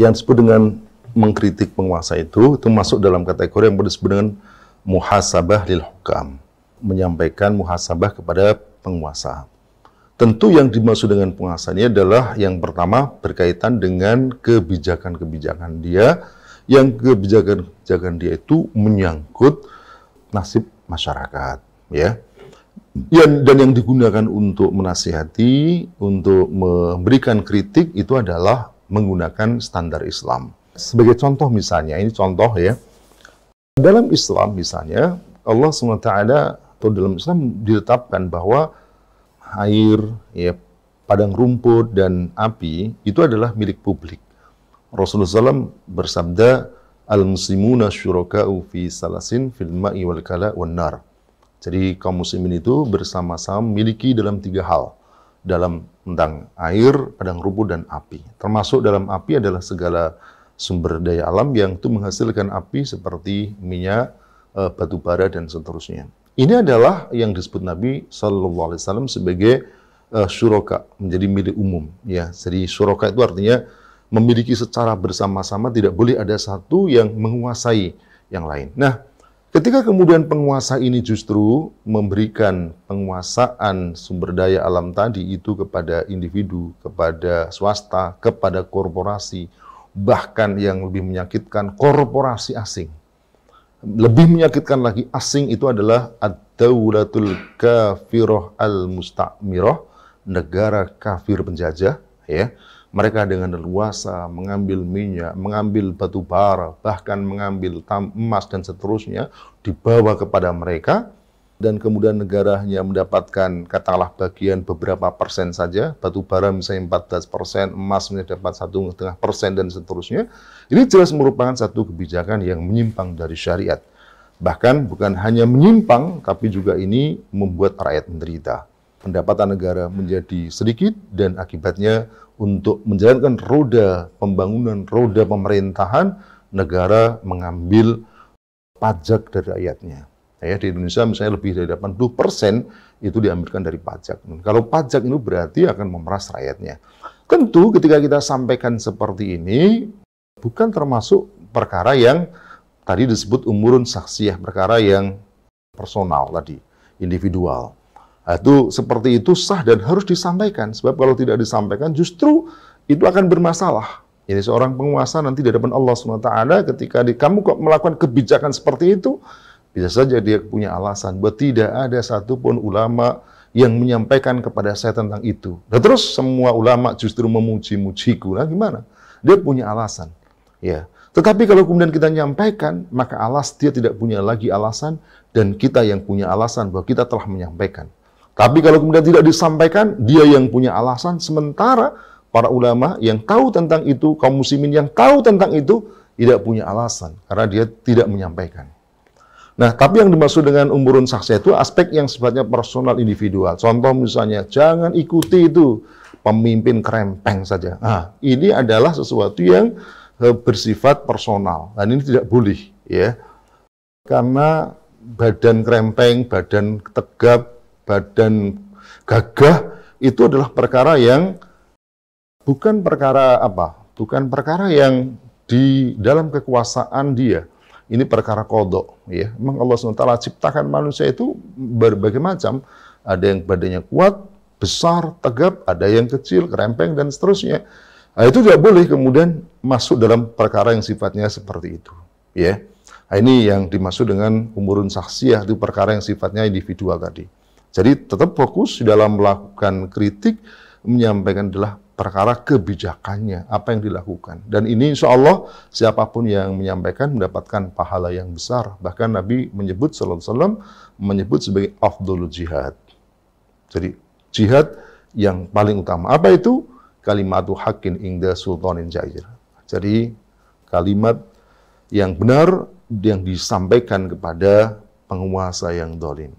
Yang disebut dengan mengkritik penguasa itu masuk dalam kategori yang disebut dengan muhasabah lil hukam, menyampaikan muhasabah kepada penguasa. Tentu yang dimaksud dengan penguasa ini adalah yang pertama berkaitan dengan kebijakan-kebijakan dia, yang kebijakan-kebijakan dia itu menyangkut nasib masyarakat, ya. Dan yang digunakan untuk menasihati, untuk memberikan kritik itu adalah menggunakan standar Islam. Sebagai contoh misalnya, ini contoh ya, dalam Islam misalnya, Allah SWT atau dalam Islam ditetapkan bahwa air, ya, padang rumput, dan api itu adalah milik publik. Rasulullah SAW bersabda, al-muslimuna syuraka'u fi salasin fil ma'i wal kala wan nar. Jadi kaum muslimin itu bersama-sama memiliki dalam 3 hal. Dalam tentang air, padang rumput, dan api. Termasuk dalam api adalah segala sumber daya alam yang itu menghasilkan api seperti minyak, batu bara, dan seterusnya. Ini adalah yang disebut Nabi SAW sebagai syuraka, menjadi milik umum. Ya, jadi syuraka itu artinya memiliki secara bersama-sama, tidak boleh ada satu yang menguasai yang lain. Nah, ketika kemudian penguasa ini justru memberikan penguasaan sumber daya alam tadi itu kepada individu, kepada swasta, kepada korporasi, bahkan yang lebih menyakitkan, korporasi asing. Lebih menyakitkan lagi, asing itu adalah ad-daulatul kafirah al-musta'mirah, negara kafir penjajah, ya. Mereka dengan leluasa mengambil minyak, mengambil batu bara, bahkan mengambil emas dan seterusnya, dibawa kepada mereka, dan kemudian negara hanya mendapatkan katakanlah bagian beberapa persen saja, batu bara misalnya 14%, emas misalnya dapat 1,5% dan seterusnya. Ini jelas merupakan satu kebijakan yang menyimpang dari syariat. Bahkan bukan hanya menyimpang, tapi juga ini membuat rakyat menderita. Pendapatan negara menjadi sedikit, dan akibatnya untuk menjalankan roda pembangunan, roda pemerintahan, negara mengambil pajak dari rakyatnya. Ya, di Indonesia misalnya lebih dari 80% itu diambilkan dari pajak. Kalau pajak itu berarti akan memeras rakyatnya. Tentu ketika kita sampaikan seperti ini, bukan termasuk perkara yang tadi disebut umurun saksiyah, perkara yang personal tadi, individual. Itu seperti itu sah dan harus disampaikan, sebab kalau tidak disampaikan justru itu akan bermasalah. Jadi seorang penguasa nanti di hadapan Allah SWT ketika kamu kok melakukan kebijakan seperti itu, bisa saja dia punya alasan bahwa tidak ada satupun ulama yang menyampaikan kepada saya tentang itu. Dan terus semua ulama justru memuji-mujiku. Nah gimana? Dia punya alasan. Ya. Tetapi kalau kemudian kita nyampaikan, maka dia tidak punya lagi alasan, dan kita yang punya alasan bahwa kita telah menyampaikan. Tapi kalau kemudian tidak disampaikan, dia yang punya alasan, sementara para ulama yang tahu tentang itu, kaum muslimin yang tahu tentang itu, tidak punya alasan, karena dia tidak menyampaikan. Nah, tapi yang dimaksud dengan umurun saksiyah itu aspek yang sifatnya personal, individual. Contoh misalnya, jangan ikuti itu pemimpin kerempeng saja. Nah, ini adalah sesuatu yang bersifat personal, dan ini tidak boleh, ya. Karena badan kerempeng, badan tegap, badan gagah itu adalah perkara yang bukan perkara bukan perkara yang di dalam kekuasaan dia. Ini perkara kodok, ya. Memang Allah SWT ciptakan manusia itu berbagai macam. Ada yang badannya kuat, besar, tegap, ada yang kecil, kerempeng, dan seterusnya. Nah, itu tidak boleh kemudian masuk dalam perkara yang sifatnya seperti itu, ya. Nah, ini yang dimaksud dengan umurun saksiyah, itu perkara yang sifatnya individual tadi. Jadi tetap fokus dalam melakukan kritik, menyampaikan adalah perkara kebijakannya, apa yang dilakukan. Dan ini insya Allah siapapun yang menyampaikan mendapatkan pahala yang besar. Bahkan Nabi menyebut SAW menyebut sebagai afdhul jihad. Jadi jihad yang paling utama. Apa itu? Kalimatu haqqin inda sultanin jair. Jadi kalimat yang benar yang disampaikan kepada penguasa yang zalim.